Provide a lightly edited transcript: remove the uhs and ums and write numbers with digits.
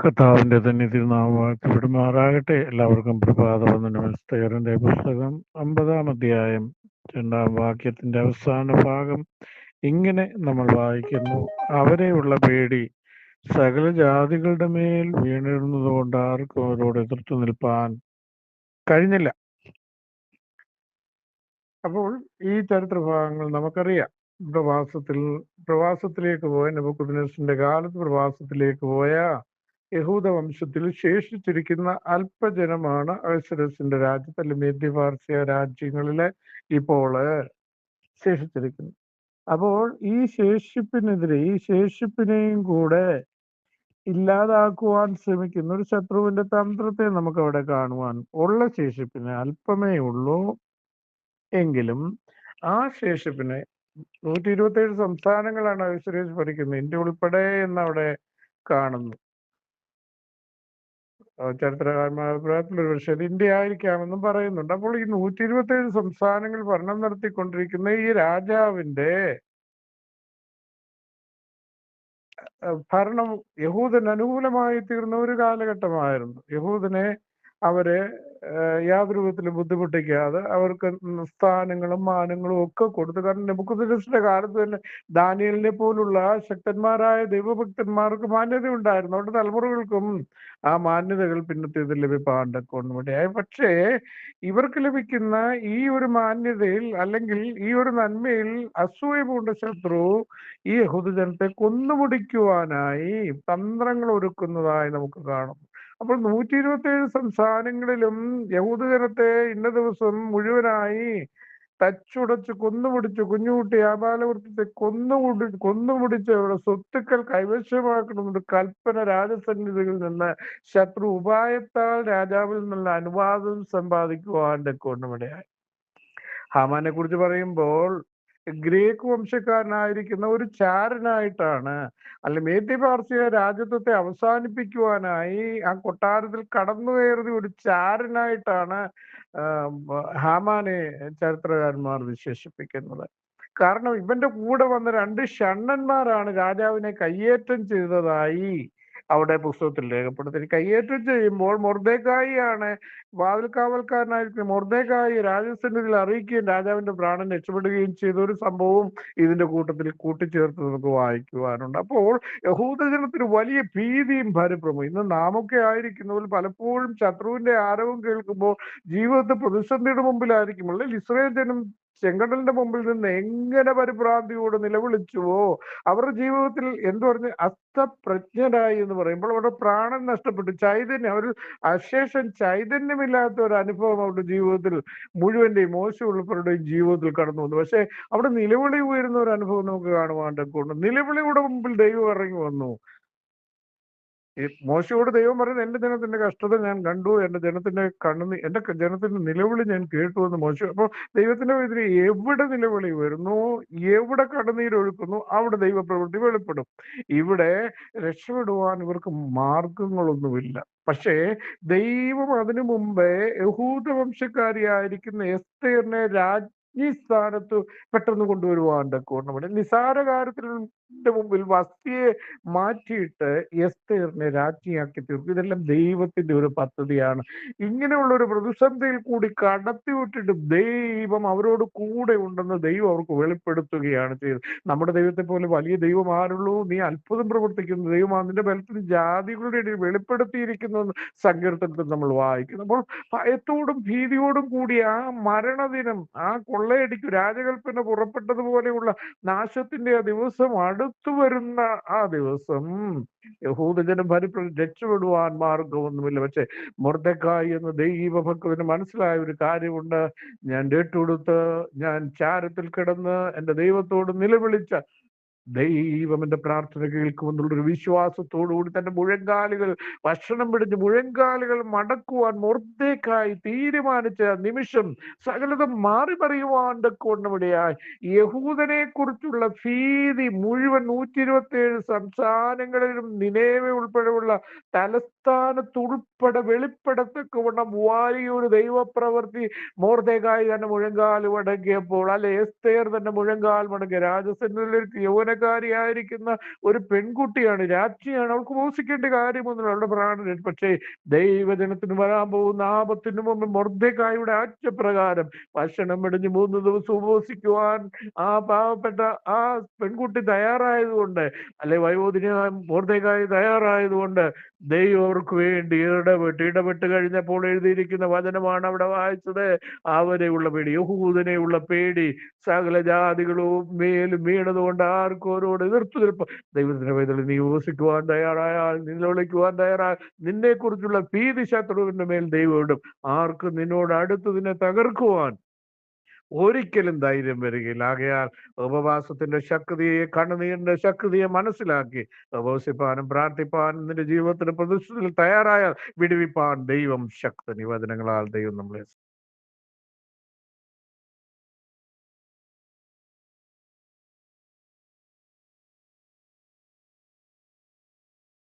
കർത്താവിന്റെ തന്നെ തിരുനാമം വാഴ്ത്തപ്പെടുമാറാകട്ടെ. എല്ലാവർക്കും പ്രഭാതവന്ദനം. എസ്തേറിന്റെ പുസ്തകം 50-ാം അധ്യായം 2-ാം വാക്യത്തിന്റെ അവസാന ഭാഗം ഇങ്ങനെ നമ്മൾ വായിക്കുന്നു: അവരെയുള്ള പേടി സകല ജാതികളുടെ മേൽ വീണിരുന്നതുകൊണ്ട് ആർക്കും അവരോട് എതിർത്തു നിൽപ്പാൻ കഴിഞ്ഞില്ല. അപ്പോൾ ഈ ചരിത്ര ഭാഗങ്ങൾ നമുക്കറിയാം. പ്രവാസത്തിലേക്ക് പോയ നെബൂഖദ്നേസറിന്റെ കാലത്ത് പ്രവാസത്തിലേക്ക് പോയ യഹൂദ വംശത്തിൽ ശേഷിച്ചിരിക്കുന്ന അല്പജനമാണ് അഹശ്വേരോശിന്റെ രാജ്യത്ത്, അല്ലെങ്കിൽ മധ്യപാർശ്യ രാജ്യങ്ങളിലെ ഇപ്പോൾ ശേഷിച്ചിരിക്കുന്നത്. അപ്പോൾ ഈ ശേഷിപ്പിനെയും കൂടെ ഇല്ലാതാക്കുവാൻ ശ്രമിക്കുന്ന ഒരു ശത്രുവിന്റെ തന്ത്രത്തെ നമുക്ക് അവിടെ കാണുവാൻ. ഉള്ള ശേഷിപ്പിന് അല്പമേ ഉള്ളൂ എങ്കിലും ആ ശേഷിപ്പിനെ 127 സംസ്ഥാനങ്ങളാണ് അഹശ്വേരോശ് ഭരിക്കുന്നത്, ഇന്ത്യ ഉൾപ്പെടെ എന്നവിടെ കാണുന്നു. ചരിത്രകാരന്മാരുടെ അഭിപ്രായത്തിൽ ഒരു പക്ഷേ അത് ഇന്ത്യ ആയിരിക്കാമെന്നും പറയുന്നുണ്ട്. അപ്പോൾ ഈ 127 സംസ്ഥാനങ്ങൾ ഭരണം നടത്തിക്കൊണ്ടിരിക്കുന്ന ഈ രാജാവിന്റെ ഭരണം യഹൂദന് അനുകൂലമായി തീർന്ന ഒരു കാലഘട്ടമായിരുന്നു. യഹൂദനെ അവരെ യാതൊരു വിധത്തിലും ബുദ്ധിമുട്ടിക്കാതെ അവർക്ക് സ്ഥാനങ്ങളും മാനങ്ങളും ഒക്കെ കൊടുത്തു. കാരണം നെബൂഖദ്നേസറിന്റെ കാലത്ത് തന്നെ ദാനിയേലിനെ പോലുള്ള ശക്തന്മാരായ ദൈവഭക്തന്മാർക്ക് മാന്യത ഉണ്ടായിരുന്നു. അവരുടെ തലമുറകൾക്കും ആ മാന്യതകൾ പിന്നത്തേതിൽ ലഭിപ്പാണ്ടൊക്കെ വേണ്ടിയായി. പക്ഷേ ഇവർക്ക് ലഭിക്കുന്ന ഈ ഒരു മാന്യതയിൽ, അല്ലെങ്കിൽ ഈ ഒരു നന്മയിൽ അസൂയ പൂണ്ട ശത്രു ഈ യഹൂദജനത്തെ കൊന്നുമുടിക്കുവാനായി തന്ത്രങ്ങൾ ഒരുക്കുന്നതായി നമുക്ക് കാണും. അപ്പോൾ 127 സംസ്ഥാനങ്ങളിലും യഹൂദജനത്തെ ഇന്ന ദിവസം മുഴുവനായി തച്ചുടച്ച് കൊന്നുപിടിച്ച്, കുഞ്ഞുകുട്ടി ആബാലവൃത്തത്തെ കൊന്നുപിടിച്ച് അവരുടെ സ്വത്തുക്കൾ കൈവശമാക്കണമെന്നൊരു കൽപ്പന രാജസന്നിധിയിൽ നിന്ന് ശത്രു ഉപായത്താൽ രാജാവിൽ നിന്നുള്ള അനുവാദം സമ്പാദിക്കുവാൻ്റെ കൊണ്ടുമിടയായി. ഹാമാനെ കുറിച്ച് പറയുമ്പോൾ ഗ്രീക്ക് വംശക്കാരനായിരിക്കുന്ന ഒരു ചാരനായിട്ടാണ്, അല്ലെ മേദ്യപാർശ്യ രാജ്യത്വത്തെ അവസാനിപ്പിക്കുവാനായി ആ കൊട്ടാരത്തിൽ കടന്നു കയറിയ ഒരു ചാരനായിട്ടാണ് ഹാമാനെ ചരിത്രകാരന്മാർ വിശേഷിപ്പിക്കുന്നത്. കാരണം ഇവന്റെ കൂടെ വന്ന 2 ഷണ്ണന്മാരാണ് രാജാവിനെ കയ്യേറ്റം ചെയ്തതായി അവിടെ പുസ്തകത്തിൽ രേഖപ്പെടുത്തി. കയ്യേറ്റം ചെയ്യുമ്പോൾ മൊർദെഖായിയാണ് വാതിൽക്കാവൽക്കാരനായിരിക്കും. മൊർദെഖായി രാജസന്നിധിയിൽ അറിയിക്കുകയും രാജാവിന്റെ പ്രാണൻ രക്ഷപ്പെടുകയും ചെയ്ത ഒരു സംഭവം ഇതിന്റെ കൂട്ടത്തിൽ കൂട്ടിച്ചേർത്ത് നമുക്ക് വായിക്കുവാനുണ്ട്. അപ്പോൾ യഹൂദജനത്തിന് വലിയ ഭീതിയും പരിഭ്രമവും. ഇന്ന് നാമൊക്കെ ആയിരിക്കുന്നവർ പലപ്പോഴും ശത്രുവിന്റെ ആരവം കേൾക്കുമ്പോൾ ജീവിതത്തിൽ പ്രതിസന്ധിയുടെ മുമ്പിലായിരിക്കും. അല്ലെങ്കിൽ ഇസ്രായേൽ ജനം ചെങ്കടലിന്റെ മുമ്പിൽ നിന്ന് എങ്ങനെ പരിഭ്രാന്തിയോട് നിലവിളിച്ചുവോ, അവരുടെ ജീവിതത്തിൽ എന്തു പറഞ്ഞ് അസ്തപ്രജ്ഞരായി എന്ന് പറയുമ്പോൾ അവരുടെ പ്രാണൻ നഷ്ടപ്പെട്ടു, ചൈതന്യം, ഒരു അശേഷം ചൈതന്യമില്ലാത്ത ഒരു അനുഭവം അവരുടെ ജീവിതത്തിൽ മുഴുവന്റെയും മോശ ഉൾപ്പെടെയും ജീവിതത്തിൽ കടന്നു വന്നു. പക്ഷെ അവിടെ നിലവിളി ഉയരുന്ന ഒരു അനുഭവം നമുക്ക് കാണുവാണ്ടൊക്കെ ഉണ്ട്. നിലവിളിയുടെ മുമ്പിൽ ദൈവം ഇറങ്ങി വന്നു. ഈ മോശയോട് ദൈവം പറയുന്നത്, എന്റെ ജനത്തിന്റെ കഷ്ടത ഞാൻ കണ്ടു, എന്റെ ജനത്തിന്റെ എന്റെ ജനത്തിന്റെ നിലവിളി ഞാൻ കേട്ടു എന്ന് മോശ. അപ്പോൾ ദൈവത്തിന്റെ ഇതിന് എവിടെ നിലവിളി വരുന്നു, എവിടെ കണ്ണുനീരൊഴുക്കുന്നു, അവിടെ ദൈവപ്രവൃത്തി വെളിപ്പെടും. ഇവിടെ രക്ഷപ്പെടുവാൻ ഇവർക്ക് മാർഗങ്ങളൊന്നുമില്ല. പക്ഷേ ദൈവം അതിനു മുമ്പേ യഹൂദ വംശക്കാരിയായിരിക്കുന്ന എസ്തേറിനെ ഈ സ്ഥാനത്ത് പെട്ടെന്ന് കൊണ്ടുവരുവാണ്ടൊക്കെ നമ്മുടെ നിസാര കാര്യത്തിന്റെ മുമ്പിൽ വസ്തിയെ മാറ്റിയിട്ട് എസ്തേറിനെ രാജ്ഞിയാക്കി തീർക്കും. ഇതെല്ലാം ദൈവത്തിന്റെ ഒരു പദ്ധതിയാണ്. ഇങ്ങനെയുള്ള ഒരു പ്രതിസന്ധിയിൽ കൂടി കടത്തിവിട്ടിട്ട് ദൈവം അവരോട് കൂടെ ഉണ്ടെന്ന് ദൈവം അവർക്ക് വെളിപ്പെടുത്തുകയാണ് ചെയ്തത്. നമ്മുടെ ദൈവത്തെ പോലെ വലിയ ദൈവം ആരുള്ളൂ? നീ അത്ഭുതം പ്രവർത്തിക്കുന്ന ദൈവമാണ്, നിന്റെ ബലത്തിന് ജാതികളുടെ ഇടയിൽ വെളിപ്പെടുത്തിയിരിക്കുന്നു സങ്കീർത്തനത്തിൽ നമ്മൾ വായിക്കുന്നു. അപ്പോൾ ഭയത്തോടും ഭീതിയോടും കൂടി ആ മരണദിനം, ആ കൊള്ളയടിക്ക് രാജകൽപ്പന പുറപ്പെട്ടതുപോലെയുള്ള നാശത്തിന്റെ ആ ദിവസം അടുത്തു വരുന്ന ആ ദിവസം യഹൂദജനം രക്ഷപ്പെടുവാൻ മാർഗമൊന്നുമില്ല. പക്ഷെ മൊർദെഖായി എന്ന ദൈവഭക്തന് മനസ്സിലായ ഒരു കാര്യമുണ്ട്. ഞാൻ രട്ടുടുത്ത് ഞാൻ ചാരത്തിൽ കിടന്ന് എന്റെ ദൈവത്തോട് നിലവിളിച്ച ദൈവം എന്റെ പ്രാർത്ഥന കേൾക്കുമെന്നുള്ളൊരു വിശ്വാസത്തോടുകൂടി തന്റെ മുഴങ്കാലുകൾ ഭക്ഷണം പിടിച്ച് മുഴങ്കാലുകൾ മടക്കുവാൻ മൊർദെഖായി തീരുമാനിച്ച നിമിഷം സകലതും മാറി മറിയുവാണ്ട് കൊണ്ടുമിടയായി യഹൂദനെ കുറിച്ചുള്ള ഭീതി മുഴുവൻ 127 സംസ്ഥാനങ്ങളിലും നിനേവെ ഉൾപ്പെടെയുള്ള തലസ്ഥാനത്തുൾപ്പെടെ വെളിപ്പെടത്തക്കവണ്ണം വലിയൊരു ദൈവപ്രവൃത്തി മൊർദെഖായി തന്നെ മുഴങ്കാൽ മടങ്ങിയപ്പോൾ, അല്ലെ എസ്തേർ തന്നെ മുഴങ്കാൽ മടങ്ങിയ രാജസന്നിധിയിലേക്ക് യൗവന യൗവനക്കാരിയായിരിക്കുന്ന ഒരു പെൺകുട്ടിയാണ്, രാജ്ഞിയാണ്. അവൾക്ക് ഉപവസിക്കേണ്ട കാര്യമൊന്നുമില്ല, അവളുടെ പ്രാണൻ. പക്ഷേ ദൈവജനത്തിന് വരാൻ പോകുന്ന ആപത്തിന് മുമ്പ് മൊർദെഖായിയുടെ ആജ്ഞപ്രകാരം ഭക്ഷണം വെടിഞ്ഞ് 3 ദിവസം ഉപവസിക്കുവാൻ ആ പാവപ്പെട്ട ആ പെൺകുട്ടി തയ്യാറായതുകൊണ്ട്, അല്ലെ വയോധികനായ മൊർദെഖായി തയ്യാറായതുകൊണ്ട്, ദൈവം അവർക്ക് വേണ്ടി ഇടപെട്ട് കഴിഞ്ഞപ്പോൾ എഴുതിയിരിക്കുന്ന വചനമാണ് അവിടെ വായിച്ചത്. അവരെയുള്ള പേടി, യഹൂദനെയുള്ള പേടി സകല ജാതികളും മേലും വീണതുകൊണ്ട് ആർക്കും അവരോട് എതിർപ്പ് നിൽപ്പ്. ദൈവത്തിന്റെ പൈതൽ, നീ ഉപസിക്കുവാൻ തയ്യാറായാൽ, നിലവിളിക്കുവാൻ തയ്യാറായാൽ, നിന്നെ കുറിച്ചുള്ള ഭീതി ശത്രുവിന്റെ മേൽ ദൈവം ഇടും. ആർക്കും നിന്നോട് അടുത്തതിനെ തകർക്കുവാൻ ഒരിക്കലും ധൈര്യം വരികയില്ല. ആകയാൽ ഉപവാസത്തിന്റെ ശക്തിയെ, കണ്ണുനീരിന്റെ ശക്തിയെ മനസ്സിലാക്കി ഉപവസിപ്പാനും പ്രാർത്ഥിപ്പാനും നിന്റെ ജീവിതത്തിന്റെ പ്രതിഷ്ഠയിൽ തയ്യാറായാൽ വിടുവിപ്പാൻ ദൈവം ശക്തൻ. ഈ വചനങ്ങളാൽ ദൈവം നമ്മളെ